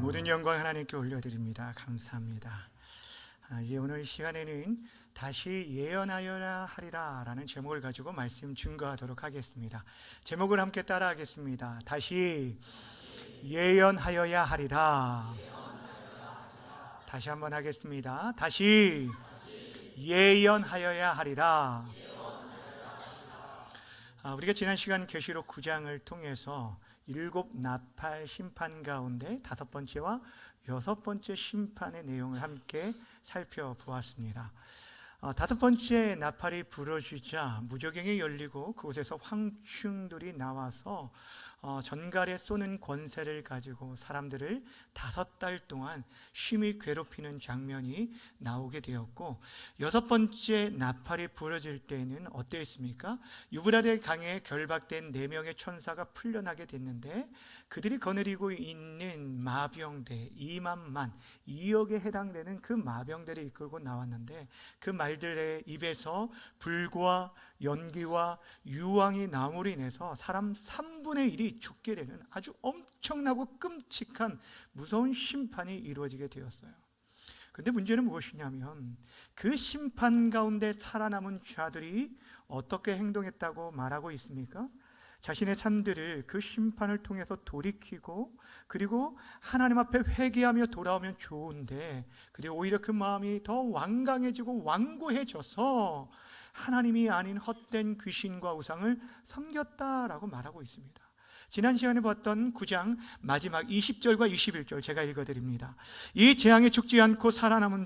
모든 영광 하나님께 올려드립니다. 감사합니다. 이제 오늘 시간에는 다시 예언하여야 하리라 라는 제목을 가지고 말씀 증거하도록 하겠습니다. 제목을 함께 따라하겠습니다. 다시 예언하여야 하리라. 다시 한번 하겠습니다. 다시 예언하여야 하리라. 우리가 지난 시간 계시록 9장을 통해서 7 나팔 심판 가운데 5번째와 6번째 심판의 내용을 함께 살펴보았습니다. 5번째 나팔이 부러지자 무저갱이 열리고 그곳에서 황충들이 나와서 전갈에 쏘는 권세를 가지고 사람들을 5달 동안 심히 괴롭히는 장면이 나오게 되었고, 6번째 나팔이 부러질 때에는 어땠습니까? 유브라데 강에 결박된 4명의 천사가 풀려나게 됐는데, 그들이 거느리고 있는 마병대 2만만 2억에 해당되는 그 마병대를 이끌고 나왔는데, 그 말들의 입에서 불과 연기와 유황이 나옴으로 인해서 사람 3분의 1이 죽게 되는 아주 엄청나고 끔찍한 무서운 심판이 이루어지게 되었어요. 그런데 문제는 무엇이냐면, 그 심판 가운데 살아남은 자들이 어떻게 행동했다고 말하고 있습니까? 자신의 삶들을 그 심판을 통해서 돌이키고, 그리고 하나님 앞에 회개하며 돌아오면 좋은데, 그리고 오히려 그 마음이 더 완강해지고 완고해져서 하나님이 아닌 헛된 귀신과 우상을 섬겼다라고 말하고 있습니다. 지난 시간에 봤던 9장 마지막 20절과 21절 제가 읽어드립니다. 이 재앙에 죽지 않고 살아남은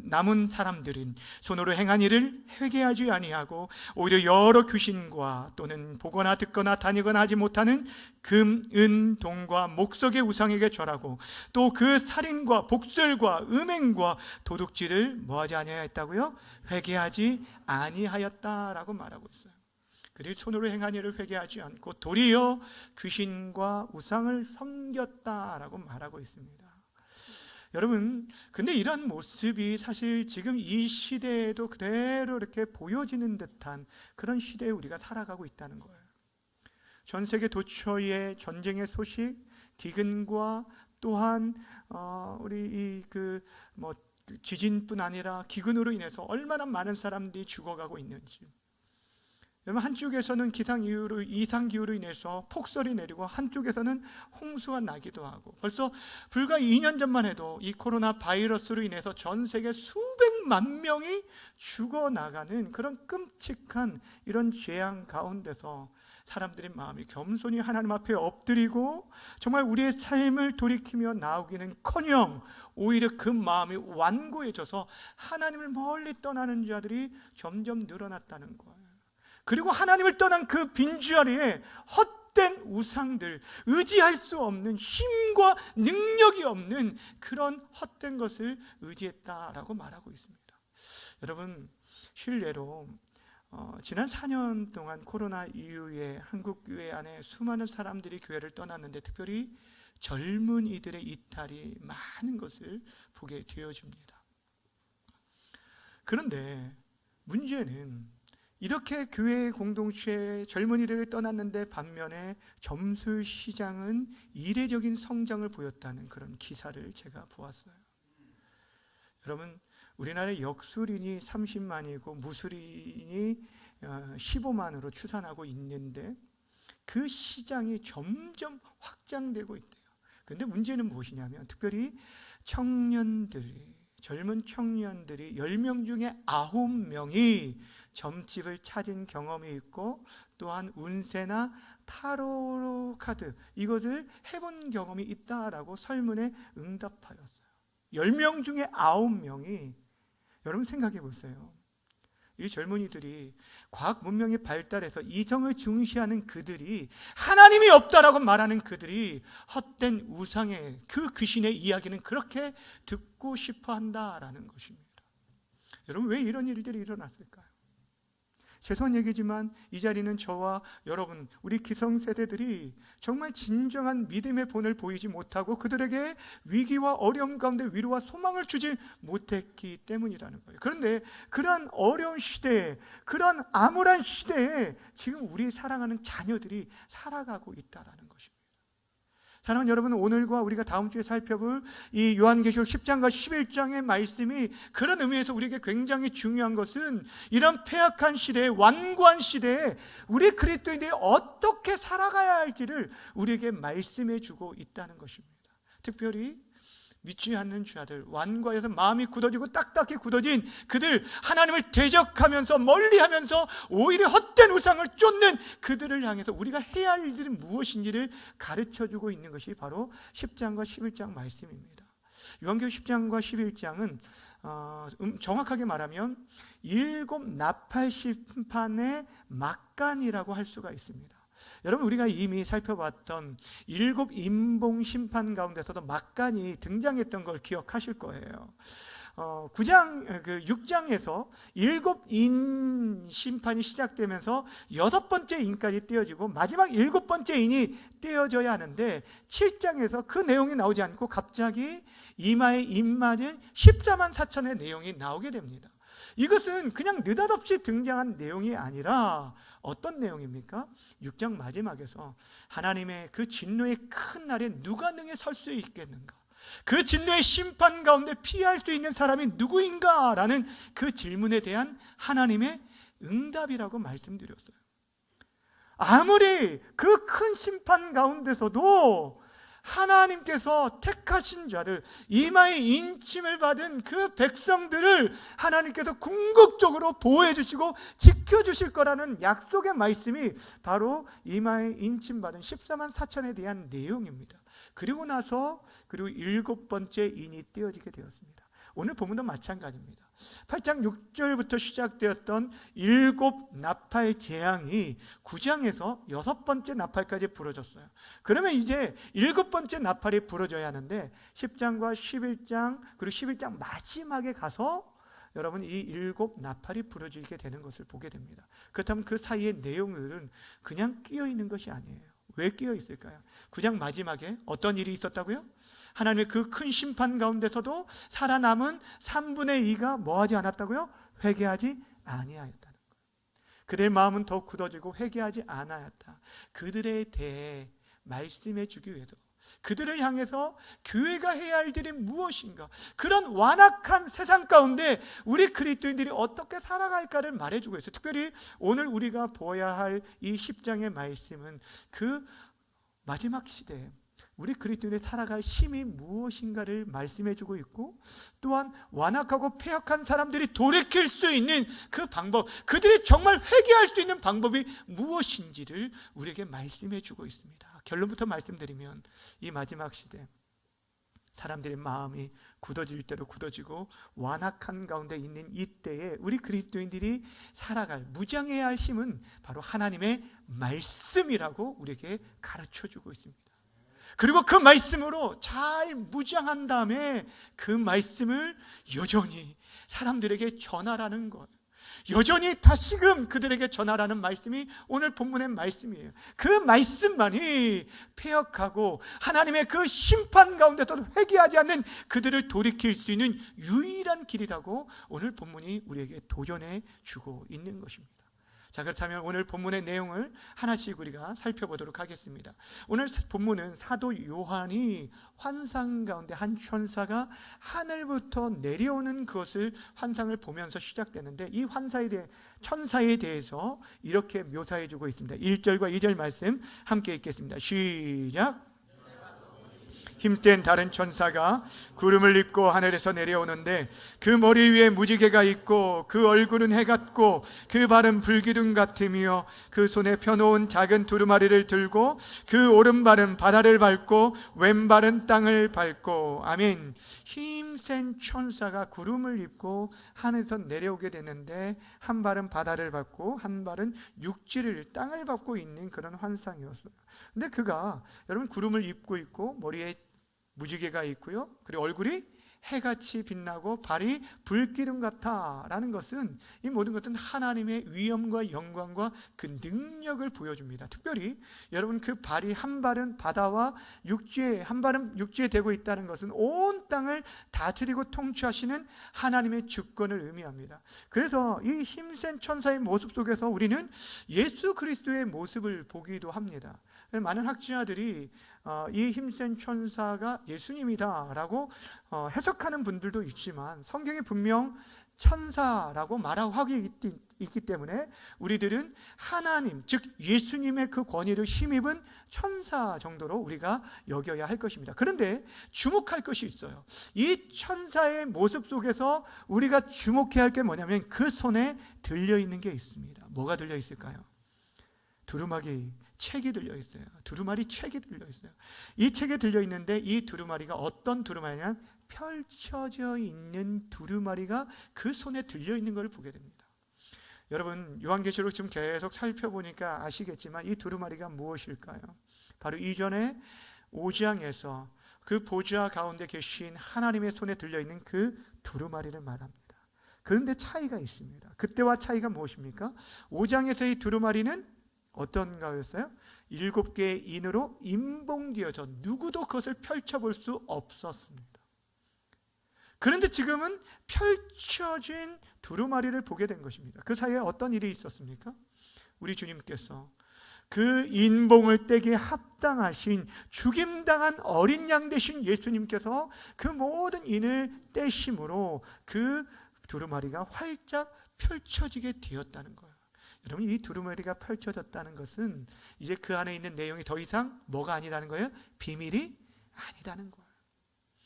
남은 사람들은 손으로 행한 일을 회개하지 아니하고 오히려 여러 귀신과 또는 보거나 듣거나 다니거나 하지 못하는 금, 은, 동과 목석의 우상에게 절하고 또 그 살인과 복술과 음행과 도둑질을 뭐하지 아니하였다고요? 회개하지 아니하였다라고 말하고 있어요. 그들이 손으로 행한 일을 회개하지 않고 도리어 귀신과 우상을 섬겼다라고 말하고 있습니다. 여러분, 근데 이런 모습이 사실 지금 이 시대에도 그대로 이렇게 보여지는 듯한 그런 시대에 우리가 살아가고 있다는 거예요. 전 세계 도처의 전쟁의 소식, 기근과 또한 우리 지진뿐 아니라 기근으로 인해서 얼마나 많은 사람들이 죽어가고 있는지. 여러분, 한쪽에서는 이상기후로 인해서 폭설이 내리고 한쪽에서는 홍수가 나기도 하고, 벌써 불과 2년 전만 해도 이 코로나 바이러스로 인해서 전 세계 수백만 명이 죽어나가는 그런 끔찍한 이런 재앙 가운데서 사람들의 마음이 겸손히 하나님 앞에 엎드리고 정말 우리의 삶을 돌이키며 나오기는커녕 오히려 그 마음이 완고해져서 하나님을 멀리 떠나는 자들이 점점 늘어났다는 거예요. 그리고 하나님을 떠난 그 빈자리에 헛된 우상들, 의지할 수 없는 힘과 능력이 없는 그런 헛된 것을 의지했다라고 말하고 있습니다. 여러분, 실례로 지난 4년 동안 코로나 이후에 한국 교회 안에 수많은 사람들이 교회를 떠났는데, 특별히 젊은이들의 이탈이 많은 것을 보게 되어집니다. 그런데 문제는 이렇게 교회 공동체의 젊은이들이 떠났는데 반면에 점수 시장은 이례적인 성장을 보였다는 그런 기사를 제가 보았어요. 여러분, 우리나라의 역술인이 30만이고 무술인이 15만으로 추산하고 있는데 그 시장이 점점 확장되고 있대요. 그런데 문제는 무엇이냐면, 특별히 젊은 청년들이 10명 중에 9명이 점집을 찾은 경험이 있고, 또한 운세나 타로 카드 이것을 해본 경험이 있다라고 설문에 응답하였어요. 10명 중에 9명이, 여러분 생각해 보세요. 이 젊은이들이 과학 문명이 발달해서 이성을 중시하는 그들이, 하나님이 없다라고 말하는 그들이 헛된 우상의 그 귀신의 이야기는 그렇게 듣고 싶어 한다라는 것입니다. 여러분, 왜 이런 일들이 일어났을까요? 죄송한 얘기지만 이 자리는 저와 여러분, 우리 기성세대들이 정말 진정한 믿음의 본을 보이지 못하고 그들에게 위기와 어려움 가운데 위로와 소망을 주지 못했기 때문이라는 거예요. 그런데 그러한 어려운 시대에, 그러한 암울한 시대에 지금 우리 사랑하는 자녀들이 살아가고 있다는 것입니다. 사랑하는 여러분, 오늘과 우리가 다음 주에 살펴볼 이 요한계시록 10장과 11장의 말씀이 그런 의미에서 우리에게 굉장히 중요한 것은 이런 패역한 시대에, 완고한 시대에 우리 그리스도인들이 어떻게 살아가야 할지를 우리에게 말씀해 주고 있다는 것입니다. 특별히 믿지 않는 자들, 완고해서 마음이 굳어지고 딱딱히 굳어진 그들, 하나님을 대적하면서 멀리하면서 오히려 헛된 우상을 쫓는 그들을 향해서 우리가 해야 할 일들이 무엇인지를 가르쳐주고 있는 것이 바로 10장과 11장 말씀입니다. 요한계시록 10장과 11장은 정확하게 말하면 7 나팔 심판의 막간이라고 할 수가 있습니다. 여러분, 우리가 이미 살펴봤던 7 임봉 심판 가운데서도 막간이 등장했던 걸 기억하실 거예요. 6장에서 7인 심판이 시작되면서 6번째 인까지 떼어지고 마지막 7번째 인이 떼어져야 하는데 7장에서 그 내용이 나오지 않고 갑자기 이마에 인 맞은 14만 4천의 내용이 나오게 됩니다. 이것은 그냥 느닷없이 등장한 내용이 아니라 어떤 내용입니까? 6장 마지막에서 하나님의 그 진노의 큰 날에 누가 능히 설 수 있겠는가? 그 진노의 심판 가운데 피할 수 있는 사람이 누구인가? 라는 그 질문에 대한 하나님의 응답이라고 말씀드렸어요. 아무리 그 큰 심판 가운데서도 하나님께서 택하신 자들, 이마에 인침을 받은 그 백성들을 하나님께서 궁극적으로 보호해 주시고 지켜주실 거라는 약속의 말씀이 바로 이마에 인침받은 14만 4천에 대한 내용입니다. 그리고 나서 7번째 인이 떼어지게 되었습니다. 오늘 본문도 마찬가지입니다. 8장 6절부터 시작되었던 7 나팔 재앙이 9장에서 6번째 나팔까지 부러졌어요. 그러면 이제 7번째 나팔이 부러져야 하는데 10장과 11장 그리고 11장 마지막에 가서 여러분 이 7 나팔이 부러지게 되는 것을 보게 됩니다. 그렇다면 그 사이의 내용들은 그냥 끼어 있는 것이 아니에요. 왜 끼어 있을까요? 9장 마지막에 어떤 일이 있었다고요? 하나님의 그 큰 심판 가운데서도 살아남은 3분의 2가 뭐하지 않았다고요? 회개하지 아니하였다는 거예요. 그들의 마음은 더욱 굳어지고 회개하지 않았다. 그들에 대해 말씀해 주기 위해서, 그들을 향해서 교회가 해야 할 일이 무엇인가, 그런 완악한 세상 가운데 우리 그리스도인들이 어떻게 살아갈까를 말해주고 있어요. 특별히 오늘 우리가 보아야 할 이 10장의 말씀은 그 마지막 시대에 우리 그리스도인이 살아갈 힘이 무엇인가를 말씀해주고 있고, 또한 완악하고 패역한 사람들이 돌이킬 수 있는 그 방법, 그들이 정말 회개할 수 있는 방법이 무엇인지를 우리에게 말씀해주고 있습니다. 결론부터 말씀드리면 이 마지막 시대 사람들의 마음이 굳어질 대로 굳어지고 완악한 가운데 있는 이때에 우리 그리스도인들이 살아갈, 무장해야 할 힘은 바로 하나님의 말씀이라고 우리에게 가르쳐주고 있습니다. 그리고 그 말씀으로 잘 무장한 다음에 그 말씀을 여전히 사람들에게 전하라는 것, 여전히 다시금 그들에게 전하라는 말씀이 오늘 본문의 말씀이에요. 그 말씀만이 패역하고 하나님의 그 심판 가운데서도 회개하지 않는 그들을 돌이킬 수 있는 유일한 길이라고 오늘 본문이 우리에게 도전해 주고 있는 것입니다. 자, 그렇다면 오늘 본문의 내용을 하나씩 우리가 살펴보도록 하겠습니다. 오늘 본문은 사도 요한이 환상 가운데 한 천사가 하늘부터 내려오는 것을 환상을 보면서 시작되는데, 이 천사에 대해서 이렇게 묘사해 주고 있습니다. 1절과 2절 말씀 함께 읽겠습니다. 시작. 힘센 다른 천사가 구름을 입고 하늘에서 내려오는데 그 머리 위에 무지개가 있고 그 얼굴은 해 같고 그 발은 불기둥 같으며 그 손에 펴놓은 작은 두루마리를 들고 그 오른발은 바다를 밟고 왼발은 땅을 밟고. 아멘. 힘센 천사가 구름을 입고 하늘에서 내려오게 되는데 한 발은 바다를 밟고 한 발은 육지를, 땅을 밟고 있는 그런 환상이었어요. 근데 그가 여러분 구름을 입고 있고 머리에 무지개가 있고요, 그리고 얼굴이 해같이 빛나고 발이 불기둥 같아 라는 것은, 이 모든 것은 하나님의 위엄과 영광과 그 능력을 보여줍니다. 특별히 여러분 그 발이 한 발은 바다와 육지에, 한 발은 육지에 대고 있다는 것은 온 땅을 다스리고 통치하시는 하나님의 주권을 의미합니다. 그래서 이 힘센 천사의 모습 속에서 우리는 예수 그리스도의 모습을 보기도 합니다. 많은 학자들이 이 힘센 천사가 예수님이다라고 해석하는 분들도 있지만 성경에 분명 천사라고 말하고 있기 때문에 우리들은 하나님, 즉 예수님의 그 권위를 힘입은 천사 정도로 우리가 여겨야 할 것입니다. 그런데 주목할 것이 있어요. 이 천사의 모습 속에서 우리가 주목해야 할 게 뭐냐면 그 손에 들려있는 게 있습니다. 뭐가 들려있을까요? 두루마기 책이 들려있어요. 두루마리 책이 들려있어요. 이 책에 들려있는데 이 두루마리가 어떤 두루마리냐, 펼쳐져 있는 두루마리가 그 손에 들려있는 걸 보게 됩니다. 여러분, 요한계시록 지금 계속 살펴보니까 아시겠지만 이 두루마리가 무엇일까요? 바로 이전에 5장에서 그 보좌 가운데 계신 하나님의 손에 들려있는 그 두루마리를 말합니다. 그런데 차이가 있습니다. 그때와 차이가 무엇입니까? 5장에서의 두루마리는 어떤 거였어요? 7개의 인으로 임봉되어져 누구도 그것을 펼쳐볼 수 없었습니다. 그런데 지금은 펼쳐진 두루마리를 보게 된 것입니다. 그 사이에 어떤 일이 있었습니까? 우리 주님께서 그 인봉을 떼기에 합당하신 죽임당한 어린 양 되신 예수님께서 그 모든 인을 떼심으로 그 두루마리가 활짝 펼쳐지게 되었다는 거예요. 여러분, 이 두루마리가 펼쳐졌다는 것은 이제 그 안에 있는 내용이 더 이상 뭐가 아니라는 거예요? 비밀이 아니라는 거예요.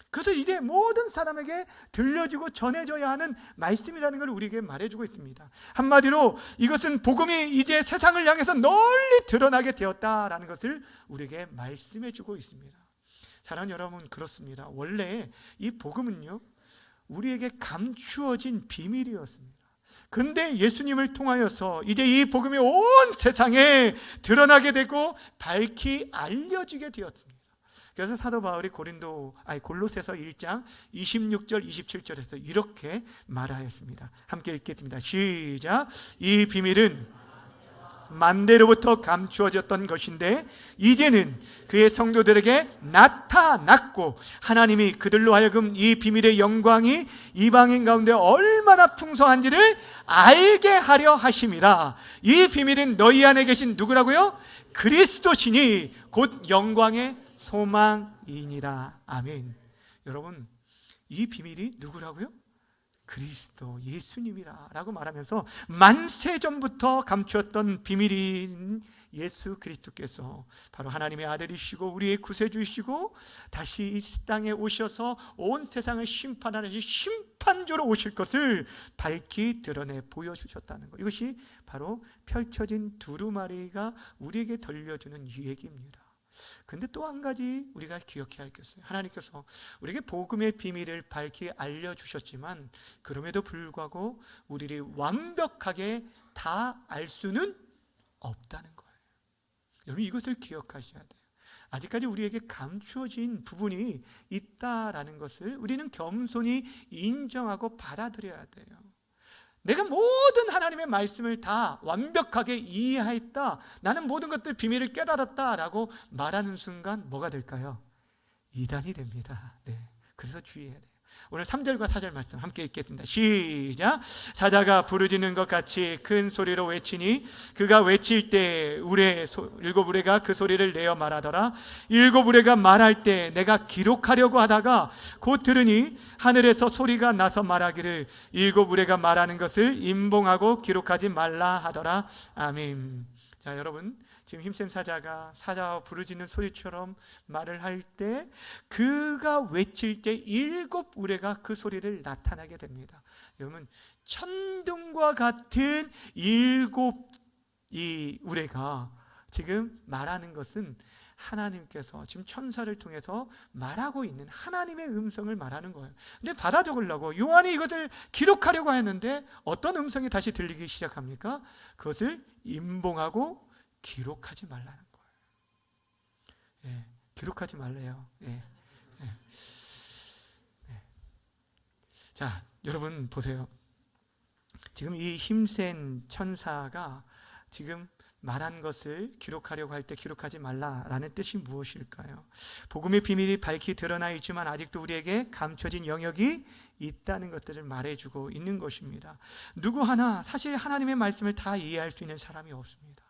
그래서 이제 모든 사람에게 들려주고 전해져야 하는 말씀이라는 걸 우리에게 말해주고 있습니다. 한마디로 이것은 복음이 이제 세상을 향해서 널리 드러나게 되었다라는 것을 우리에게 말씀해주고 있습니다. 사랑하는 여러분, 그렇습니다. 원래 이 복음은요, 우리에게 감추어진 비밀이었습니다. 그런데 예수님을 통하여서 이제 이 복음이 온 세상에 드러나게 되고 밝히 알려지게 되었습니다. 그래서 사도 바울이 골로새서 1장 26절 27절에서 이렇게 말하였습니다. 함께 읽겠습니다. 시작. 이 비밀은 만대로부터 감추어졌던 것인데 이제는 그의 성도들에게 나타났고 하나님이 그들로 하여금 이 비밀의 영광이 이방인 가운데 얼마나 풍성한지를 알게 하려 하심이라. 이 비밀은 너희 안에 계신 누구라고요? 그리스도시니 곧 영광의 소망이니라. 아멘. 여러분, 이 비밀이 누구라고요? 그리스도 예수님이라 라고 말하면서 만세전부터 감추었던 비밀인 예수 그리스도께서 바로 하나님의 아들이시고 우리의 구세주이시고 다시 이 땅에 오셔서 온 세상을 심판하는 심판주로 오실 것을 밝히 드러내 보여주셨다는 것, 이것이 바로 펼쳐진 두루마리가 우리에게 들려주는 얘기입니다. 근데 또 한 가지 우리가 기억해야 할 게 있어요. 하나님께서 우리에게 복음의 비밀을 밝히 알려주셨지만 그럼에도 불구하고 우리를 완벽하게 다 알 수는 없다는 거예요. 여러분, 이것을 기억하셔야 돼요. 아직까지 우리에게 감추어진 부분이 있다라는 것을 우리는 겸손히 인정하고 받아들여야 돼요. 내가 모든 하나님의 말씀을 다 완벽하게 이해했다, 나는 모든 것들 비밀을 깨달았다라고 말하는 순간 뭐가 될까요? 이단이 됩니다. 네, 그래서 주의해야 돼요. 오늘 3절과 4절 말씀 함께 읽겠습니다. 시작. 사자가 부르짖는 것 같이 큰 소리로 외치니 그가 외칠 때 7우레가 그 소리를 내어 말하더라. 7우레가 말할 때 내가 기록하려고 하다가 곧 들으니 하늘에서 소리가 나서 말하기를 7우레가 말하는 것을 임봉하고 기록하지 말라 하더라. 아멘. 자, 여러분, 지금 힘센 사자가 사자와 부르짖는 소리처럼 말을 할 때 그가 외칠 때 7우레가 그 소리를 나타나게 됩니다. 여러분, 천둥과 같은 7우레가 지금 말하는 것은 하나님께서 지금 천사를 통해서 말하고 있는 하나님의 음성을 말하는 거예요. 근데 받아 적으려고 요한이 이것을 기록하려고 했는데 어떤 음성이 다시 들리기 시작합니까? 그것을 임봉하고 기록하지 말라는 거예요. 예, 기록하지 말래요. 예, 예. 예. 자, 여러분 보세요. 지금 이 힘센 천사가 지금 말한 것을 기록하려고 할 때 기록하지 말라라는 뜻이 무엇일까요? 복음의 비밀이 밝히 드러나 있지만 아직도 우리에게 감춰진 영역이 있다는 것들을 말해주고 있는 것입니다. 누구 하나 사실 하나님의 말씀을 다 이해할 수 있는 사람이 없습니다.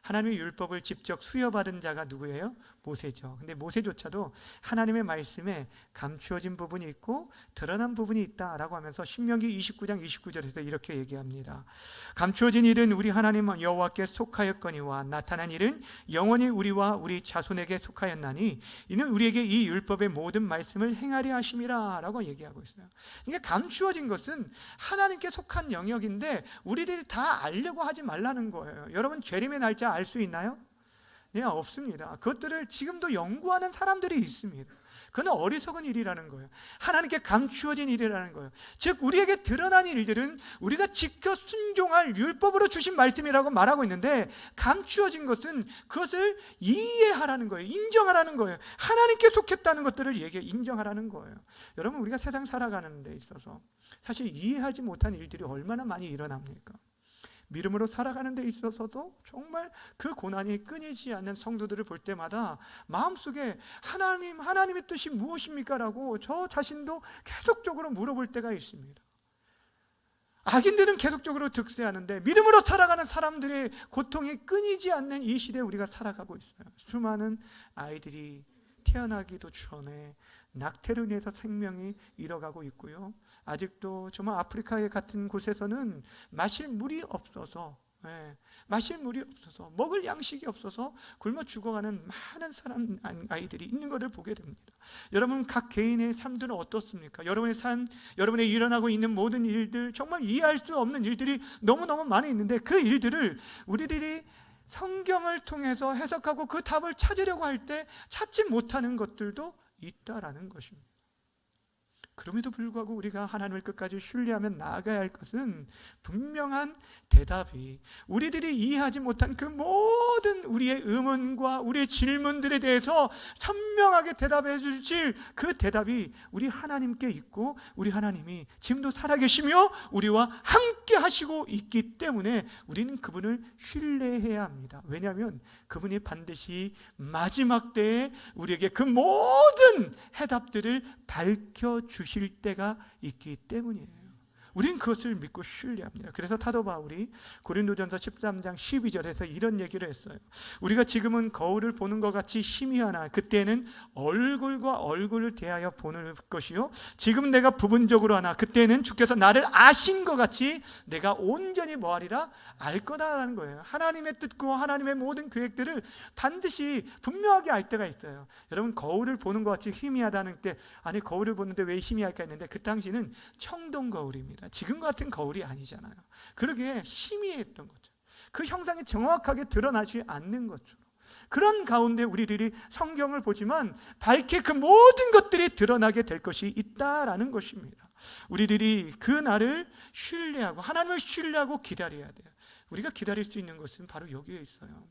하나님의 율법을 직접 수여받은 자가 누구예요? 모세죠. 근데 모세조차도 하나님의 말씀에 감추어진 부분이 있고 드러난 부분이 있다라고 하면서 신명기 29장 29절에서 이렇게 얘기합니다. 감추어진 일은 우리 하나님 여호와께 속하였거니와 나타난 일은 영원히 우리와 우리 자손에게 속하였나니 이는 우리에게 이 율법의 모든 말씀을 행하려 하심이라 라고 얘기하고 있어요. 이게 감추어진 것은 하나님께 속한 영역인데 우리들이 다 알려고 하지 말라는 거예요. 여러분 재림의 날짜 알 수 있나요? 네, 없습니다. 그것들을 지금도 연구하는 사람들이 있습니다. 그건 어리석은 일이라는 거예요. 하나님께 감추어진 일이라는 거예요. 즉 우리에게 드러난 일들은 우리가 지켜 순종할 율법으로 주신 말씀이라고 말하고 있는데, 감추어진 것은 그것을 이해하라는 거예요. 인정하라는 거예요. 하나님께 속했다는 것들을 인정하라는 거예요. 여러분, 우리가 세상 살아가는 데 있어서 사실 이해하지 못한 일들이 얼마나 많이 일어납니까? 믿음으로 살아가는 데 있어서도 정말 그 고난이 끊이지 않는 성도들을 볼 때마다 마음속에 하나님의 뜻이 무엇입니까? 라고 저 자신도 계속적으로 물어볼 때가 있습니다. 악인들은 계속적으로 득세하는데 믿음으로 살아가는 사람들의 고통이 끊이지 않는 이 시대에 우리가 살아가고 있어요. 수많은 아이들이 태어나기도 전에 낙태로 인해서 생명이 잃어가고 있고요. 아직도 정말 아프리카 같은 곳에서는 마실 물이 없어서 먹을 양식이 없어서 굶어 죽어가는 많은 아이들이 있는 것을 보게 됩니다. 여러분, 각 개인의 삶들은 어떻습니까? 여러분의 삶, 여러분의 일어나고 있는 모든 일들, 정말 이해할 수 없는 일들이 너무너무 많이 있는데 그 일들을 우리들이 성경을 통해서 해석하고 그 답을 찾으려고 할 때 찾지 못하는 것들도 있다라는 것입니다. 그럼에도 불구하고 우리가 하나님을 끝까지 신뢰하며 나아가야 할 것은 분명한 대답이, 우리들이 이해하지 못한 그 모든 우리의 의문과 우리의 질문들에 대해서 선명하게 대답해 주실 그 대답이 우리 하나님께 있고, 우리 하나님이 지금도 살아계시며 우리와 함께 하시고 있기 때문에 우리는 그분을 신뢰해야 합니다. 왜냐하면 그분이 반드시 마지막 때에 우리에게 그 모든 해답들을 밝혀주실 때가 있기 때문이에요. 우린 그것을 믿고 신뢰합니다. 그래서 사도 바울이 고린도전서 13장 12절에서 이런 얘기를 했어요. 우리가 지금은 거울을 보는 것 같이 희미하나 그때는 얼굴과 얼굴을 대하여 보는 것이요, 지금 내가 부분적으로 하나 그때는 주께서 나를 아신 것 같이 내가 온전히 뭐하리라 알 거다라는 거예요. 하나님의 뜻과 하나님의 모든 계획들을 반드시 분명하게 알 때가 있어요. 여러분, 거울을 보는 것 같이 희미하다는 때, 아니 거울을 보는데 왜 희미할까 했는데 그 당시는 청동 거울입니다. 지금 같은 거울이 아니잖아요. 그러게 희미했던 거죠. 그 형상이 정확하게 드러나지 않는 것처럼, 그런 가운데 우리들이 성경을 보지만 밝게 그 모든 것들이 드러나게 될 것이 있다라는 것입니다. 우리들이 그 날을 신뢰하고 하나님을 신뢰하고 기다려야 돼요. 우리가 기다릴 수 있는 것은 바로 여기에 있어요.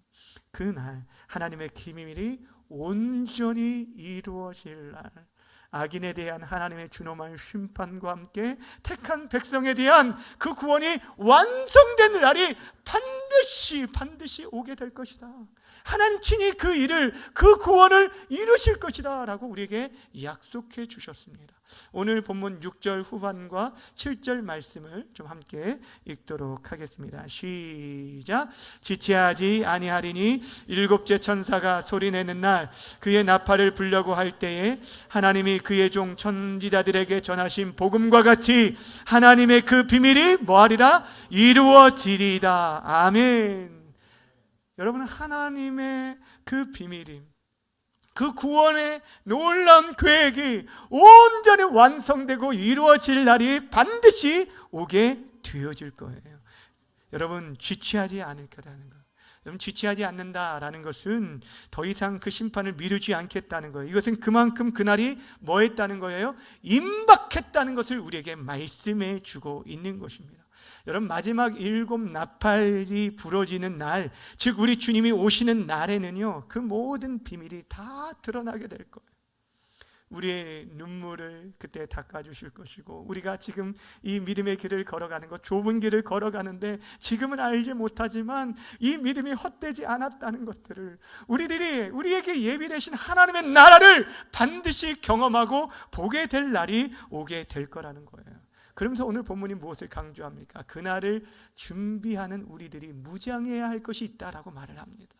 그 날 하나님의 기밀이 온전히 이루어질 날, 악인에 대한 하나님의 준엄한 심판과 함께 택한 백성에 대한 그 구원이 완성된 날이 반드시 오게 될 것이다. 하나님 친히 그 일을, 그 구원을 이루실 것이다 라고 우리에게 약속해 주셨습니다. 오늘 본문 6절 후반과 7절 말씀을 좀 함께 읽도록 하겠습니다. 시작. 지체하지 아니하리니 일곱째 천사가 소리내는 날 그의 나팔을 불려고 할 때에 하나님이 그의 종 천지자들에게 전하신 복음과 같이 하나님의 그 비밀이 뭐하리라? 이루어지리이다. 아멘. 여러분, 하나님의 그 비밀이, 그 구원의 놀라운 계획이 온전히 완성되고 이루어질 날이 반드시 오게 되어질 거예요. 여러분, 지체하지 않을 거라는 거. 여러분, 지체하지 않는다라는 것은 더 이상 그 심판을 미루지 않겠다는 거예요. 이것은 그만큼 그날이 뭐 했다는 거예요? 임박했다는 것을 우리에게 말씀해 주고 있는 것입니다. 여러분, 마지막 7 나팔이 부러지는 날, 즉 우리 주님이 오시는 날에는요, 그 모든 비밀이 다 드러나게 될 거예요. 우리의 눈물을 그때 닦아주실 것이고, 우리가 지금 이 믿음의 길을 걸어가는 것, 좁은 길을 걸어가는데 지금은 알지 못하지만 이 믿음이 헛되지 않았다는 것들을 우리에게 예비되신 하나님의 나라를 반드시 경험하고 보게 될 날이 오게 될 거라는 거예요. 그러면서 오늘 본문이 무엇을 강조합니까? 그날을 준비하는 우리들이 무장해야 할 것이 있다라고 말을 합니다.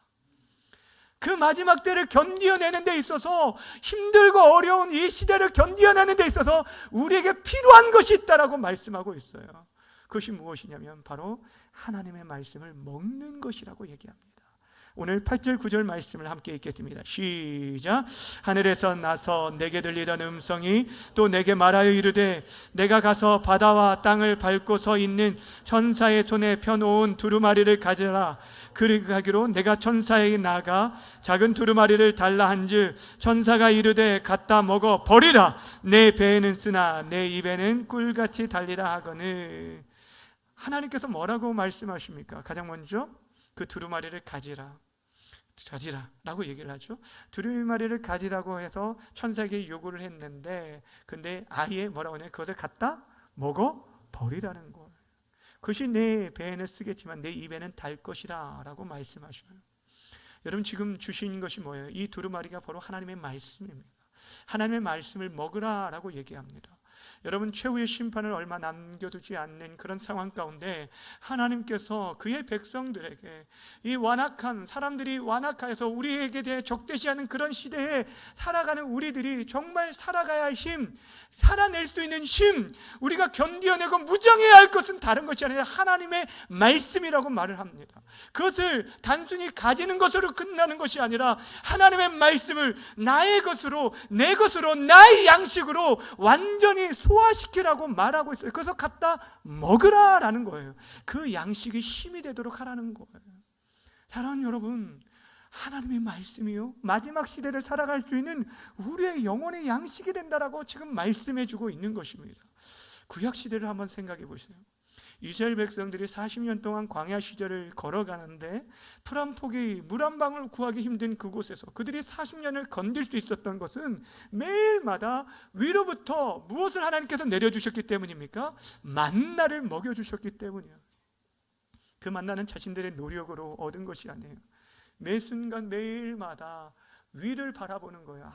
그 마지막 때를 견디어내는 데 있어서, 힘들고 어려운 이 시대를 견디어내는 데 있어서 우리에게 필요한 것이 있다라고 말씀하고 있어요. 그것이 무엇이냐면 바로 하나님의 말씀을 먹는 것이라고 얘기합니다. 오늘 8절 9절 말씀을 함께 읽겠습니다. 시작. 하늘에서 나서 내게 들리던 음성이 또 내게 말하여 이르되 내가 가서 바다와 땅을 밟고 서 있는 천사의 손에 펴놓은 두루마리를 가져라. 그리 가기로 내가 천사에게 나가 작은 두루마리를 달라 한즉 천사가 이르되 갖다 먹어 버리라. 내 배에는 쓰나 내 입에는 꿀같이 달리라 하거늘. 하나님께서 뭐라고 말씀하십니까? 가장 먼저 그 두루마리를 가지라 라고 얘기를 하죠. 두루마리를 가지라고 해서 천사에게 요구를 했는데, 근데 아예 뭐라고 하냐, 그것을 갖다 먹어 버리라는 거예요. 그것이 내 배에는 쓰겠지만 내 입에는 달 것이다 라고 말씀하셔요. 여러분, 지금 주신 것이 뭐예요? 이 두루마리가 바로 하나님의 말씀입니다. 하나님의 말씀을 먹으라 라고 얘기합니다. 여러분, 최후의 심판을 얼마 남겨두지 않는 그런 상황 가운데 하나님께서 그의 백성들에게, 이 완악한 사람들이 완악해서 우리에게 대해 적대시하는 그런 시대에 살아가는 우리들이 정말 살아가야 할 힘, 살아낼 수 있는 힘, 우리가 견디어내고 무장해야 할 것은 다른 것이 아니라 하나님의 말씀이라고 말을 합니다. 그것을 단순히 가지는 것으로 끝나는 것이 아니라 하나님의 말씀을 나의 것으로, 내 것으로, 나의 양식으로 완전히 소화시키라고 말하고 있어요. 그래서 갖다 먹으라라는 거예요. 그 양식이 힘이 되도록 하라는 거예요. 사랑하는 여러분, 하나님의 말씀이요, 마지막 시대를 살아갈 수 있는 우리의 영혼의 양식이 된다라고 지금 말씀해 주고 있는 것입니다. 구약 시대를 한번 생각해 보세요. 이스라엘 백성들이 40년 동안 광야 시절을 걸어가는데 풀 한 포기, 물 한 방울 구하기 힘든 그곳에서 그들이 40년을 건딜 수 있었던 것은 매일마다 위로부터 무엇을 하나님께서 내려주셨기 때문입니까? 만나를 먹여주셨기 때문이에요. 그 만나는 자신들의 노력으로 얻은 것이 아니에요. 매 순간 매일마다 위를 바라보는 거예요.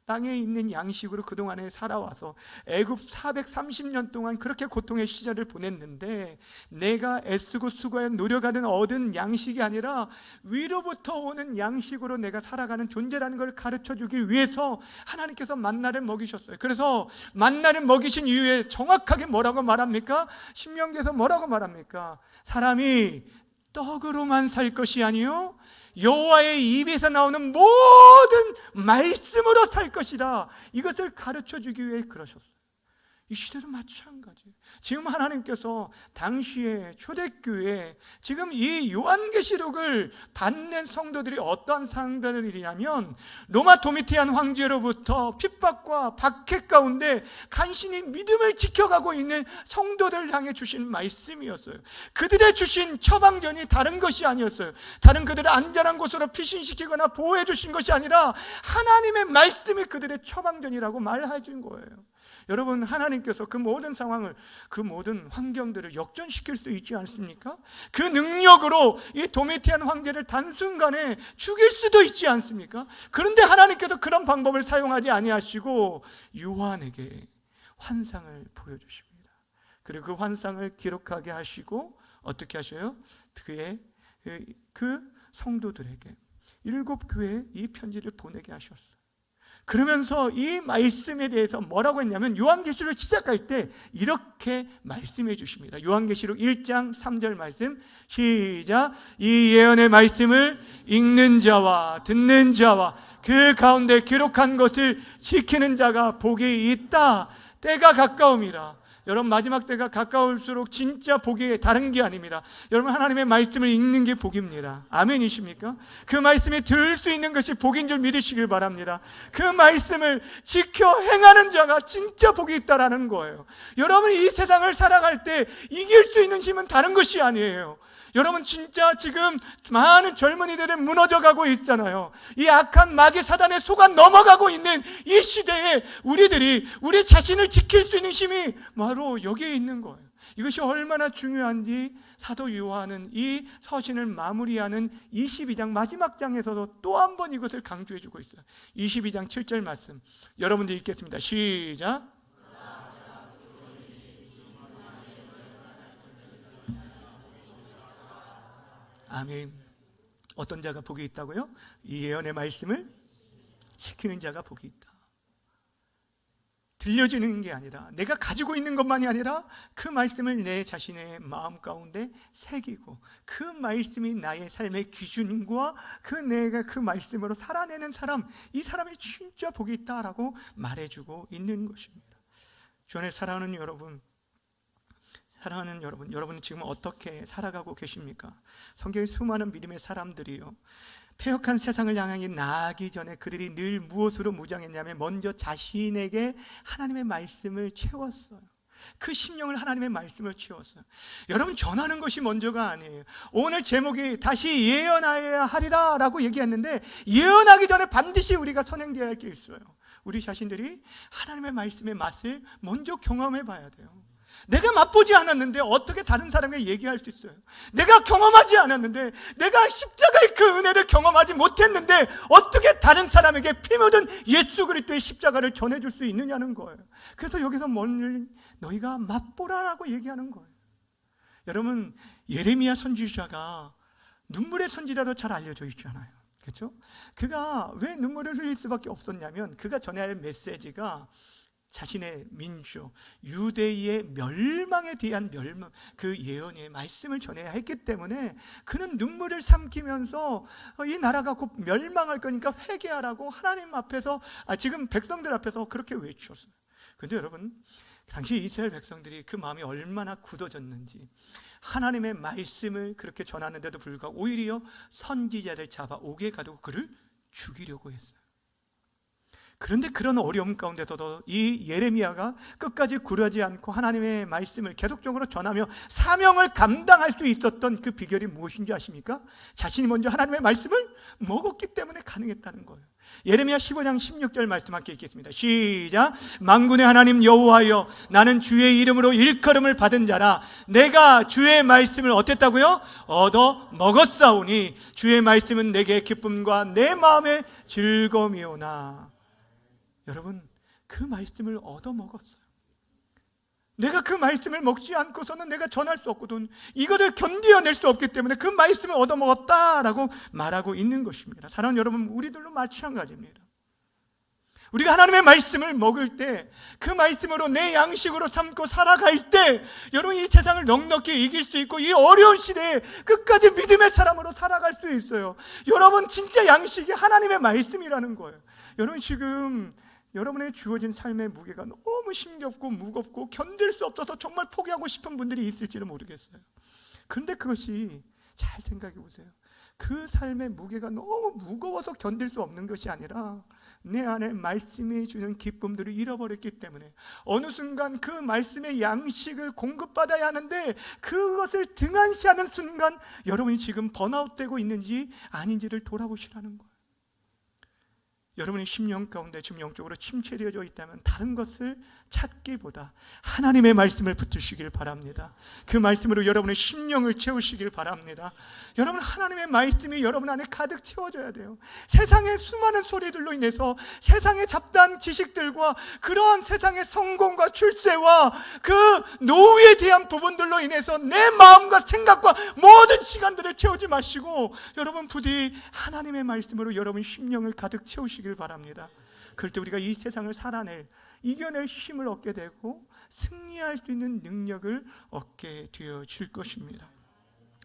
땅에 있는 양식으로 그동안에 살아와서 애굽 430년 동안 그렇게 고통의 시절을 보냈는데, 내가 애쓰고 수고해 노력하는 얻은 양식이 아니라 위로부터 오는 양식으로 내가 살아가는 존재라는 걸 가르쳐주기 위해서 하나님께서 만나를 먹이셨어요. 그래서 만나를 먹이신 이후에 정확하게 뭐라고 말합니까? 신명기에서 뭐라고 말합니까? 사람이 떡으로만 살 것이 아니요 여호와의 입에서 나오는 모든 말씀으로 살 것이다. 이것을 가르쳐주기 위해 그러셨어요. 이 시대도 마찬가지예요. 지금 하나님께서 당시에 초대교회에 지금 이 요한계시록을 받는 성도들이 어떠한 성도들이냐면, 로마 도미티안 황제로부터 핍박과 박해 가운데 간신히 믿음을 지켜가고 있는 성도들을 향해 주신 말씀이었어요. 그들의 주신 처방전이 다른 것이 아니었어요. 다른 그들을 안전한 곳으로 피신시키거나 보호해 주신 것이 아니라 하나님의 말씀이 그들의 처방전이라고 말해 준 거예요. 여러분, 하나님께서 그 모든 상황을, 그 모든 환경들을 역전시킬 수 있지 않습니까? 그 능력으로 이 도미티안 황제를 단순간에 죽일 수도 있지 않습니까? 그런데 하나님께서 그런 방법을 사용하지 아니하시고 요한에게 환상을 보여주십니다. 그리고 그 환상을 기록하게 하시고 어떻게 하셔요? 그 성도들에게 7교회에 이 편지를 보내게 하셨어요. 그러면서 이 말씀에 대해서 뭐라고 했냐면, 요한계시록 시작할 때 이렇게 말씀해 주십니다. 요한계시록 1장 3절 말씀, 시작. 이 예언의 말씀을 읽는 자와 듣는 자와 그 가운데 기록한 것을 지키는 자가 복이 있다. 때가 가까움이라. 여러분, 마지막 때가 가까울수록 진짜 복이 다른 게 아닙니다. 여러분, 하나님의 말씀을 읽는 게 복입니다. 아멘이십니까? 그 말씀이 들을 수 있는 것이 복인 줄 믿으시길 바랍니다. 그 말씀을 지켜 행하는 자가 진짜 복이 있다라는 거예요. 여러분이 이 세상을 살아갈 때 이길 수 있는 힘은 다른 것이 아니에요. 여러분, 진짜 지금 많은 젊은이들은 무너져 가고 있잖아요. 이 악한 마귀 사단의 속아 넘어가고 있는 이 시대에 우리들이 우리 자신을 지킬 수 있는 힘이 바로 여기에 있는 거예요. 이것이 얼마나 중요한지 사도 요한은 이 서신을 마무리하는 22장 마지막 장에서도 또 한 번 이것을 강조해 주고 있어요. 22장 7절 말씀 여러분들 읽겠습니다. 시작. 아멘. 어떤 자가 복이 있다고요? 이 예언의 말씀을 지키는 자가 복이 있다. 들려지는 게 아니라, 내가 가지고 있는 것만이 아니라 그 말씀을 내 자신의 마음 가운데 새기고, 그 말씀이 나의 삶의 기준과 내가 그 말씀으로 살아내는 사람, 이 사람이 진짜 복이 있다라고 말해주고 있는 것입니다. 주 안에 사랑하는 여러분, 여러분은 지금 어떻게 살아가고 계십니까? 성경의 수많은 믿음의 사람들이요, 패역한 세상을 향해 나아가기 전에 그들이 늘 무엇으로 무장했냐면 먼저 자신에게 하나님의 말씀을 채웠어요. 그 심령을 하나님의 말씀을 채웠어요. 여러분, 전하는 것이 먼저가 아니에요. 오늘 제목이 다시 예언하여야 하리라 라고 얘기했는데, 예언하기 전에 반드시 우리가 선행되어야 할 게 있어요. 우리 자신들이 하나님의 말씀의 맛을 먼저 경험해 봐야 돼요. 내가 맛보지 않았는데 어떻게 다른 사람에게 얘기할 수 있어요? 내가 경험하지 않았는데, 내가 십자가의 그 은혜를 경험하지 못했는데 어떻게 다른 사람에게 피 묻은 예수 그리스도의 십자가를 전해줄 수 있느냐는 거예요. 그래서 여기서 너희가 맛보라라고 얘기하는 거예요. 여러분, 예레미야 선지자가 눈물의 선지자로 잘 알려져 있잖아요. 그렇죠? 그가 왜 눈물을 흘릴 수밖에 없었냐면, 그가 전해야 할 메시지가 자신의 민족 유대의 멸망에 대한 그 예언의 말씀을 전해야 했기 때문에 그는 눈물을 삼키면서 이 나라가 곧 멸망할 거니까 회개하라고 하나님 앞에서, 지금 백성들 앞에서 그렇게 외쳤어요. 그런데 여러분, 당시 이스라엘 백성들이 그 마음이 얼마나 굳어졌는지, 하나님의 말씀을 그렇게 전하는데도 불구하고 오히려 선지자를 잡아 옥에 가두고 그를 죽이려고 했어요. 그런데 그런 어려움 가운데서도 이 예레미야가 끝까지 굴하지 않고 하나님의 말씀을 계속적으로 전하며 사명을 감당할 수 있었던 그 비결이 무엇인지 아십니까? 자신이 먼저 하나님의 말씀을 먹었기 때문에 가능했다는 거예요. 예레미야 15장 16절 말씀 함께 읽겠습니다. 시작. 만군의 하나님 여호와여, 나는 주의 이름으로 일컬음을 받은 자라. 내가 주의 말씀을 어땠다고요? 얻어 먹었사오니 주의 말씀은 내게 기쁨과 내 마음의 즐거움이오나. 여러분, 그 말씀을 얻어먹었어요. 내가 그 말씀을 먹지 않고서는 내가 전할 수 없거든. 이것을 견디어낼 수 없기 때문에 그 말씀을 얻어먹었다라고 말하고 있는 것입니다. 사랑하는 여러분, 우리들도 마찬가지입니다. 우리가 하나님의 말씀을 먹을 때, 그 말씀으로 내 양식으로 삼고 살아갈 때, 여러분, 이 세상을 넉넉히 이길 수 있고 이 어려운 시대에 끝까지 믿음의 사람으로 살아갈 수 있어요. 여러분, 진짜 양식이 하나님의 말씀이라는 거예요. 여러분, 지금 여러분의 주어진 삶의 무게가 너무 힘겹고 무겁고 견딜 수 없어서 정말 포기하고 싶은 분들이 있을지는 모르겠어요. 그런데 그것이, 잘 생각해 보세요. 그 삶의 무게가 너무 무거워서 견딜 수 없는 것이 아니라 내 안에 말씀이 주는 기쁨들을 잃어버렸기 때문에 어느 순간 그 말씀의 양식을 공급받아야 하는데 그것을 등한시하는 순간 여러분이 지금 번아웃되고 있는지 아닌지를 돌아보시라는 거예요. 여러분의 심령 가운데 지금 영적으로 침체되어져 있다면 다른 것을 찾기보다 하나님의 말씀을 붙드시길 바랍니다. 그 말씀으로 여러분의 심령을 채우시길 바랍니다. 여러분, 하나님의 말씀이 여러분 안에 가득 채워져야 돼요. 세상의 수많은 소리들로 인해서 세상의 잡다한 지식들과 그러한 세상의 성공과 출세와 그 노후에 대한 부분들로 인해서 내 마음과 생각과 모든 시간들을 채우지 마시고 여러분 부디 하나님의 말씀으로 여러분 심령을 가득 채우시길 바랍니다. 그럴 때 우리가 이 세상을 살아낼, 이겨낼 힘을 얻게 되고 승리할 수 있는 능력을 얻게 되어질 것입니다.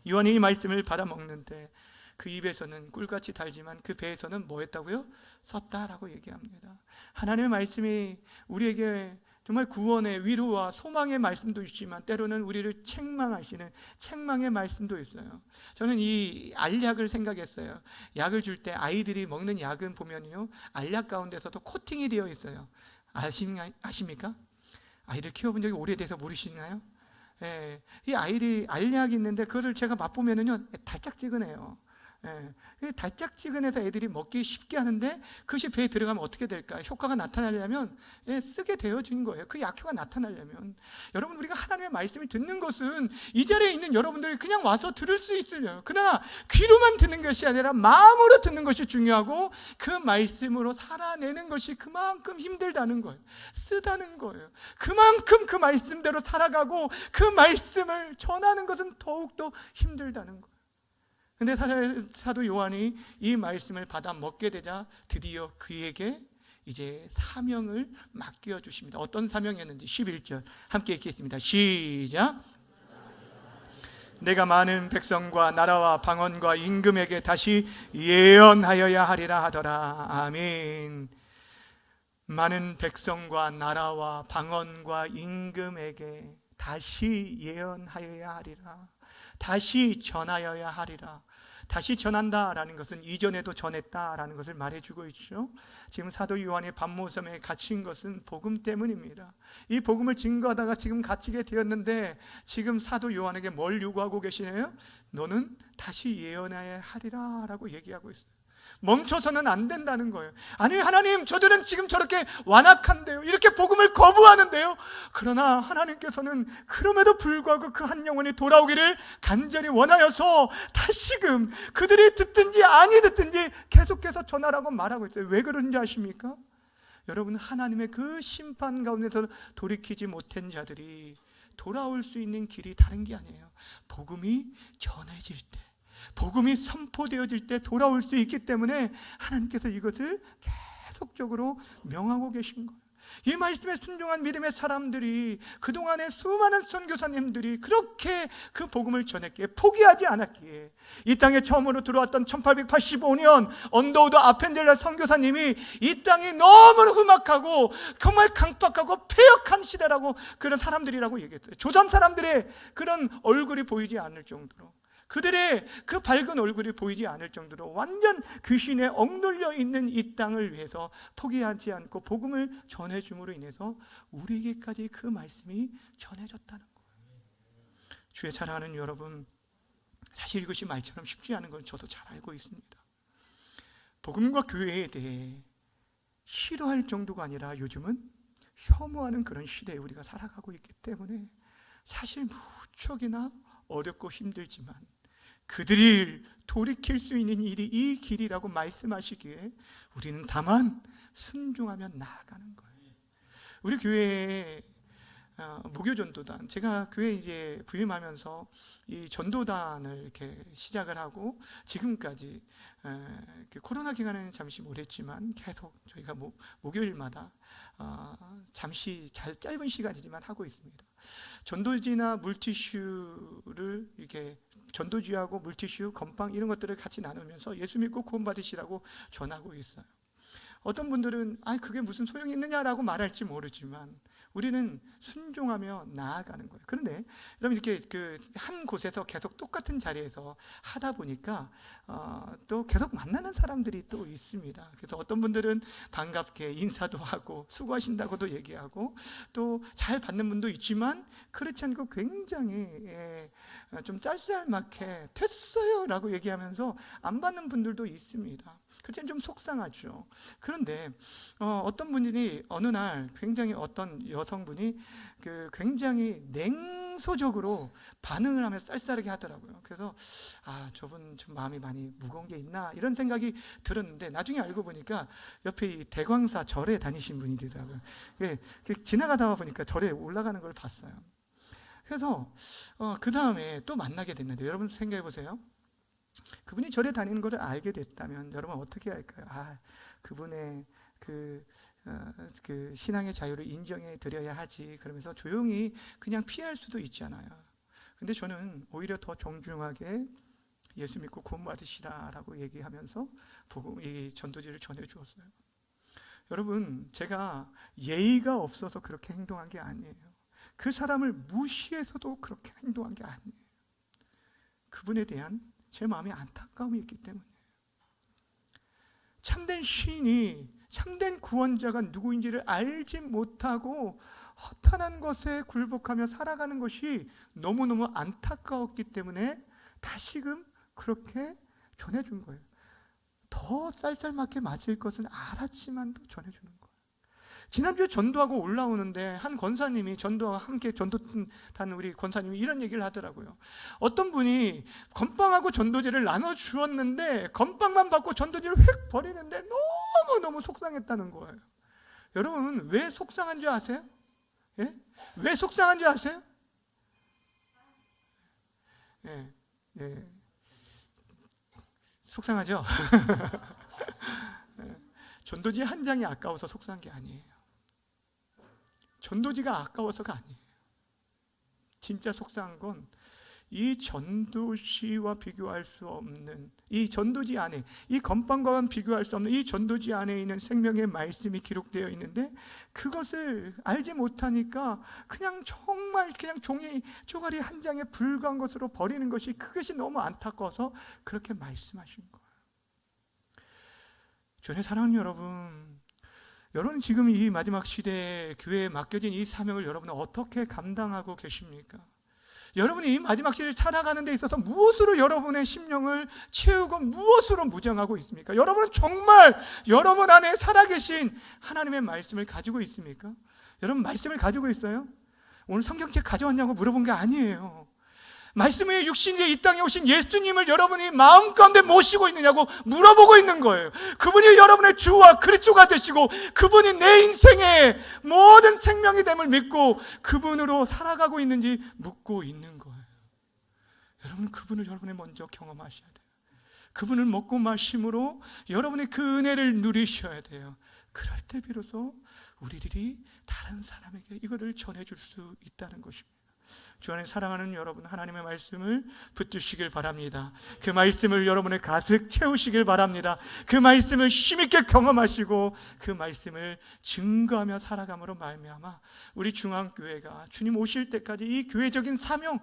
요한이 이 말씀을 받아 먹는데 그 입에서는 꿀같이 달지만 그 배에서는 뭐 했다고요? 썼다라고 얘기합니다. 하나님의 말씀이 우리에게 정말 구원의 위로와 소망의 말씀도 있지만 때로는 우리를 책망하시는 책망의 말씀도 있어요. 저는 이 알약을 생각했어요. 약을 줄 때 아이들이 먹는 약은 보면요, 알약 가운데서도 코팅이 되어 있어요. 아십니까? 아이를 키워본 적이 오래돼서 모르시나요? 예, 이 아이들이 알약이 있는데 그거를 제가 맛보면은요, 달짝지근해요. 예, 달짝지근해서 애들이 먹기 쉽게 하는데 그것이 배에 들어가면 어떻게 될까? 효과가 나타나려면 쓰게 되어진 거예요. 그 약효가 나타나려면. 여러분, 우리가 하나님의 말씀을 듣는 것은 이 자리에 있는 여러분들이 그냥 와서 들을 수 있으려요. 그러나 귀로만 듣는 것이 아니라 마음으로 듣는 것이 중요하고 그 말씀으로 살아내는 것이 그만큼 힘들다는 거예요. 쓰다는 거예요. 그만큼 그 말씀대로 살아가고 그 말씀을 전하는 것은 더욱더 힘들다는 거예요. 근데 사도 요한이 이 말씀을 받아 먹게 되자 드디어 그에게 이제 사명을 맡겨 주십니다. 어떤 사명이었는지 11절 함께 읽겠습니다. 시작. 내가 많은 백성과 나라와 방언과 임금에게 다시 예언하여야 하리라 하더라. 아멘. 많은 백성과 나라와 방언과 임금에게 다시 예언하여야 하리라. 다시 전하여야 하리라. 다시 전한다라는 것은 이전에도 전했다라는 것을 말해주고 있죠. 지금 사도 요한이 밤모섬에 갇힌 것은 복음 때문입니다. 이 복음을 증거하다가 지금 갇히게 되었는데 지금 사도 요한에게 뭘 요구하고 계시나요? 너는 다시 예언해야 하리라 라고 얘기하고 있어요. 멈춰서는 안 된다는 거예요. 아니 하나님, 저들은 지금 저렇게 완악한데요, 이렇게 복음을 거부하는데요, 그러나 하나님께서는 그럼에도 불구하고 그 한 영혼이 돌아오기를 간절히 원하여서 다시금 그들이 듣든지 아니 듣든지 계속해서 전하라고 말하고 있어요. 왜 그런지 아십니까? 여러분, 하나님의 그 심판 가운데서 돌이키지 못한 자들이 돌아올 수 있는 길이 다른 게 아니에요. 복음이 전해질 때, 복음이 선포되어질 때 돌아올 수 있기 때문에 하나님께서 이것을 계속적으로 명하고 계신 거예요. 이 말씀에 순종한 믿음의 사람들이, 그동안의 수많은 선교사님들이 그렇게 그 복음을 전했기에, 포기하지 않았기에 이 땅에 처음으로 들어왔던 1885년 언더우드 아펜젤러 선교사님이 이 땅이 너무 험악하고 정말 강박하고 폐역한 시대라고, 그런 사람들이라고 얘기했어요. 조선 사람들의 그런 얼굴이 보이지 않을 정도로, 그들의 그 밝은 얼굴이 보이지 않을 정도로 완전 귀신에 억눌려 있는 이 땅을 위해서 포기하지 않고 복음을 전해줌으로 인해서 우리에게까지 그 말씀이 전해졌다는 거예요. 주의 사랑하는 여러분, 사실 이것이 말처럼 쉽지 않은 건 저도 잘 알고 있습니다. 복음과 교회에 대해 싫어할 정도가 아니라 요즘은 혐오하는 그런 시대에 우리가 살아가고 있기 때문에 사실 무척이나 어렵고 힘들지만 그들이 돌이킬 수 있는 일이 이 길이라고 말씀하시기에 우리는 다만 순종하며 나아가는 거예요. 우리 교회에 무교 전도단, 제가 교회 이제 부임하면서 이 전도단을 이렇게 시작을 하고 지금까지 코로나 기간에는 잠시 못했지만 계속 저희가 목요일마다 잠시 짧은 시간이지만 하고 있습니다. 전도지나 물티슈를 이렇게, 전도지하고 물티슈, 건빵 이런 것들을 같이 나누면서 예수 믿고 구원 받으시라고 전하고 있어요. 어떤 분들은 그게 무슨 소용이 있느냐라고 말할지 모르지만 우리는 순종하며 나아가는 거예요. 그런데 여러분, 이렇게 한 곳에서 계속 똑같은 자리에서 하다 보니까 또 계속 만나는 사람들이 또 있습니다. 그래서 어떤 분들은 반갑게 인사도 하고 수고하신다고도 얘기하고 또 잘 받는 분도 있지만, 그렇지 않고 굉장히 좀 짤짤맞게 됐어요 라고 얘기하면서 안 받는 분들도 있습니다. 그때 좀 속상하죠. 그런데 어떤 분이 어느 날 굉장히, 어떤 여성분이 굉장히 냉소적으로 반응을 하면서 쌀쌀하게 하더라고요. 그래서 저분 좀 마음이 많이 무거운 게 있나 이런 생각이 들었는데, 나중에 알고 보니까 옆에 이 대광사 절에 다니신 분이더라고요. 지나가다 보니까 절에 올라가는 걸 봤어요. 그래서 그 다음에 또 만나게 됐는데, 여러분 생각해 보세요. 그분이 절에 다니는 것을 알게 됐다면 여러분 어떻게 할까요? 그분의 그 신앙의 자유를 인정해 드려야 하지, 그러면서 조용히 그냥 피할 수도 있잖아요. 근데 저는 오히려 더 정중하게 예수 믿고 구원 받으시라라고 얘기하면서 이 전도지를 전해 주었어요. 여러분, 제가 예의가 없어서 그렇게 행동한 게 아니에요. 그 사람을 무시해서도 그렇게 행동한 게 아니에요. 그분에 대한 제 마음에 안타까움이 있기 때문이에요. 참된 시인이, 참된 구원자가 누구인지를 알지 못하고 허탄한 것에 굴복하며 살아가는 것이 너무너무 안타까웠기 때문에 다시금 그렇게 전해준 거예요. 더 쌀쌀맞게 맞을 것은 알았지만도 전해주는 거예요. 지난주에 전도하고 올라오는데 한 권사님이, 전도와 함께 전도단 우리 권사님이 이런 얘기를 하더라고요. 어떤 분이 건빵하고 전도지를 나눠주었는데 건빵만 받고 전도지를 휙 버리는데 너무너무 속상했다는 거예요. 여러분, 왜 속상한 줄 아세요? 예? 왜 속상한 줄 아세요? 예. 속상하죠? 전도지 한 장이 아까워서 속상한 게 아니에요. 전도지가 아까워서가 아니에요. 진짜 속상한 건 이 전도지와 비교할 수 없는, 이 전도지 안에, 이 건빵과는 비교할 수 없는 이 전도지 안에 있는 생명의 말씀이 기록되어 있는데, 그것을 알지 못하니까 그냥 정말 그냥 종이 쪼가리 한 장에 불과한 것으로 버리는 것이, 그것이 너무 안타까워서 그렇게 말씀하신 거예요. 저의 사랑하는 여러분, 여러분 지금 이 마지막 시대에 교회에 맡겨진 이 사명을 여러분은 어떻게 감당하고 계십니까? 여러분이 이 마지막 시대를 살아가는 데 있어서 무엇으로 여러분의 심령을 채우고 무엇으로 무장하고 있습니까? 여러분은 정말 여러분 안에 살아계신 하나님의 말씀을 가지고 있습니까? 여러분 말씀을 가지고 있어요? 오늘 성경책 가져왔냐고 물어본 게 아니에요. 말씀의 육신이 이 땅에 오신 예수님을 여러분이 마음 가운데 모시고 있느냐고 물어보고 있는 거예요. 그분이 여러분의 주와 그리스도가 되시고, 그분이 내 인생의 모든 생명이 됨을 믿고 그분으로 살아가고 있는지 묻고 있는 거예요. 여러분, 그분을 여러분이 먼저 경험하셔야 돼요. 그분을 먹고 마심으로 여러분이 그 은혜를 누리셔야 돼요. 그럴 때 비로소 우리들이 다른 사람에게 이거를 전해줄 수 있다는 것입니다. 주 안에 사랑하는 여러분, 하나님의 말씀을 붙드시길 바랍니다. 그 말씀을 여러분의 가득 채우시길 바랍니다. 그 말씀을 힘있게 경험하시고 그 말씀을 증거하며 살아감으로 말미암아 우리 중앙교회가 주님 오실 때까지 이 교회적인 사명,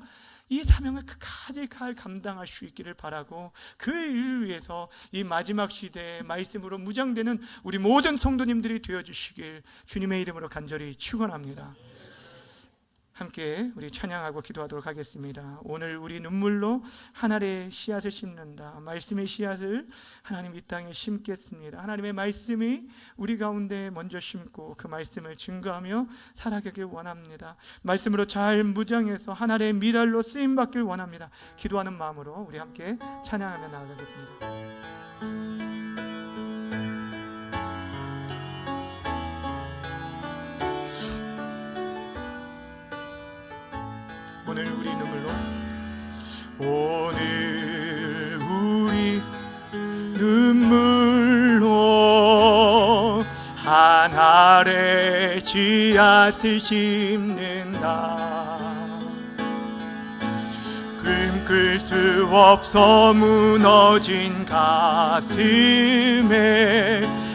이 사명을 끝까지 감당할 수 있기를 바라고, 그 일을 위해서 이 마지막 시대에 말씀으로 무장되는 우리 모든 성도님들이 되어주시길 주님의 이름으로 간절히 축원합니다. 함께 우리 찬양하고 기도하도록 하겠습니다. 오늘 우리 눈물로 하늘의 씨앗을 심는다. 말씀의 씨앗을 하나님 이 땅에 심겠습니다. 하나님의 말씀이 우리 가운데 먼저 심고 그 말씀을 증거하며 살아가길 원합니다. 말씀으로 잘 무장해서 하늘의 미랄로 쓰임받길 원합니다. 기도하는 마음으로 우리 함께 찬양하며 나아가겠습니다. 오늘 우리 눈물로, 오늘 우리 눈물로 하늘의 씨앗을 심는다. 꿈꿀 수 없어 무너진 가슴에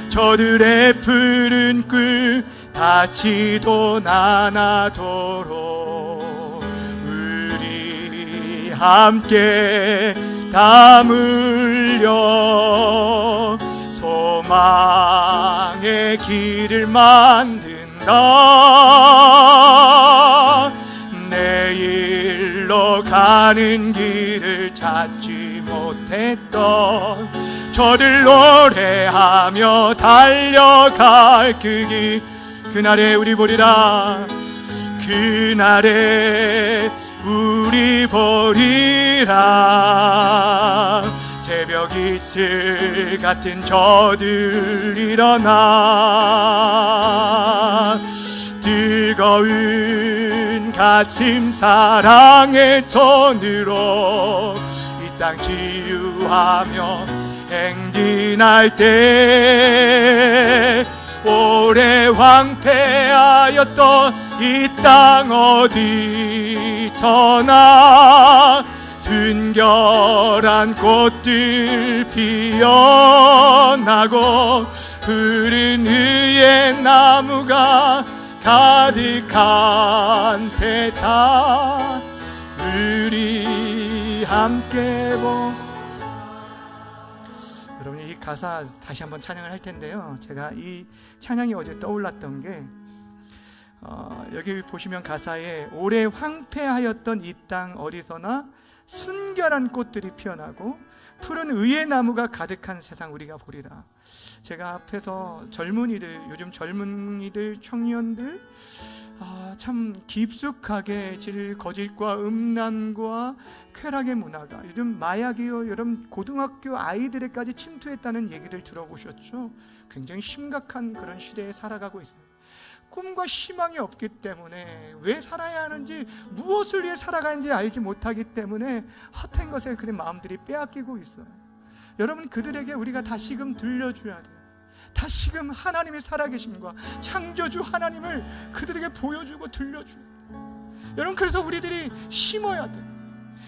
저들의 푸른 꿀 다시 돋아나도록 함께 땀 흘려 소망의 길을 만든다. 내일로 가는 길을 찾지 못했던 저들 노래하며 달려갈 그 길, 그날에 우리 보리라. 그날에 우리 보리라. 새벽 이슬 같은 저들 일어나 뜨거운 가슴 사랑의 손으로 이 땅 치유하며 행진할 때 오래 황폐하였던 이 땅 어디서나 순결한 꽃들 피어나고 푸른 의의 나무가 가득한 세상 우리 함께 여러분, 이 가사 다시 한번 찬양을 할 텐데요, 제가 이 찬양이 어제 떠올랐던 게 여기 보시면 가사에 오래 황폐하였던 이 땅 어디서나 순결한 꽃들이 피어나고 푸른 의의 나무가 가득한 세상 우리가 보리라. 제가 앞에서 젊은이들, 요즘 젊은이들, 청년들 참 깊숙하게 거짓과 음란과 쾌락의 문화가 요즘 마약이요, 여러분 고등학교 아이들에까지 침투했다는 얘기를 들어보셨죠? 굉장히 심각한 그런 시대에 살아가고 있어요. 꿈과 희망이 없기 때문에 왜 살아야 하는지, 무엇을 위해 살아가는지 알지 못하기 때문에 헛된 것에 그런 마음들이 빼앗기고 있어요. 여러분, 그들에게 우리가 다시금 들려줘야 돼요. 다시금 하나님의 살아계심과 창조주 하나님을 그들에게 보여주고 들려줘야 돼요. 여러분, 그래서 우리들이 심어야 돼요.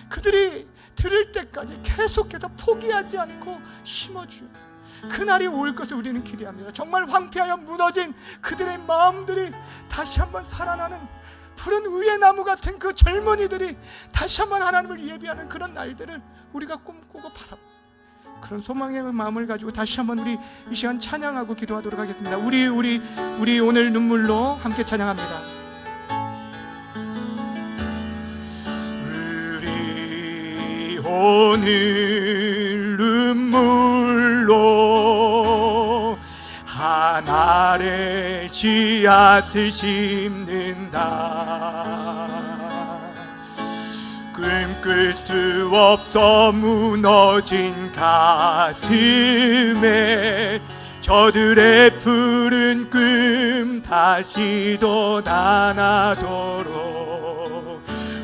그들이 들을 때까지 계속해서 포기하지 않고 심어줘야 돼요. 그날이 올 것을 우리는 기대합니다. 정말 황폐하여 무너진 그들의 마음들이 다시 한번 살아나는, 푸른 의의 나무 같은 그 젊은이들이 다시 한번 하나님을 예비하는 그런 날들을 우리가 꿈꾸고 바랍니다. 그런 소망의 마음을 가지고 다시 한번 우리 이 시간 찬양하고 기도하도록 하겠습니다. 우리 오늘 눈물로 함께 찬양합니다. 우리 오늘 눈물로 하늘의 씨앗을 심는다. 꿈꿀 수 없어 무너진 가슴에 저들의 푸른 꿈 다시 돋아나도록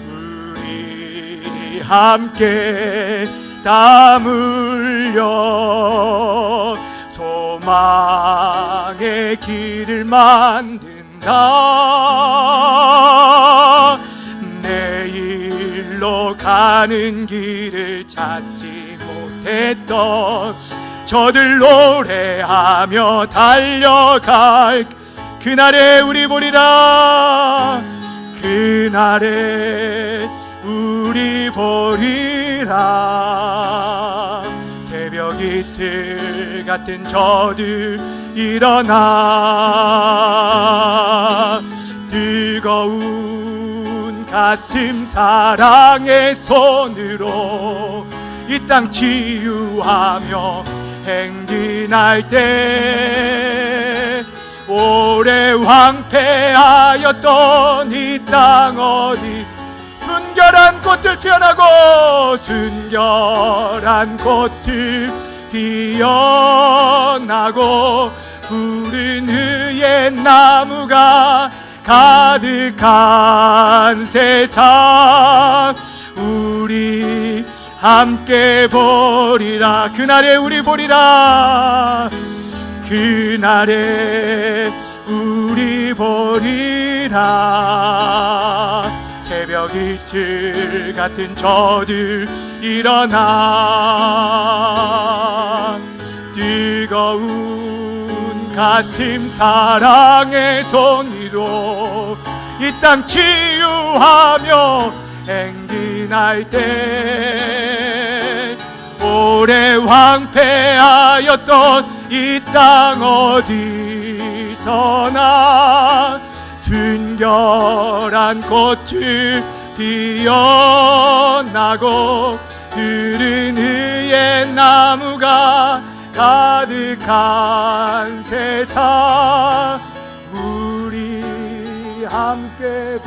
우리 함께 땀 흘려 소망의 길을 만든다. 내일로 가는 길을 찾지 못했던 저들 노래하며 달려갈 그날에 우리 보리라. 그날에 우리 보리라. 새벽 이슬 같은 저들 일어나 뜨거운 가슴 사랑의 손으로 이 땅 치유하며 행진할 때 오래 황폐하였던 이 땅 어디 순결한 꽃들 피어나고 순결한 꽃들 피어나고 푸른 의의 나무가 가득한 세상 우리 함께 보리라. 그날에 우리 보리라. 그날에 우리 보리라. 새벽 이슬 같은 저들 일어나 뜨거운 가슴 사랑의 손으로 이 땅 치유하며 행진할 때 오래 황폐하였던 이 땅 어디서나 순결한 꽃을 피어나고 푸른 의의 나무가 가득한 세상 우리 함께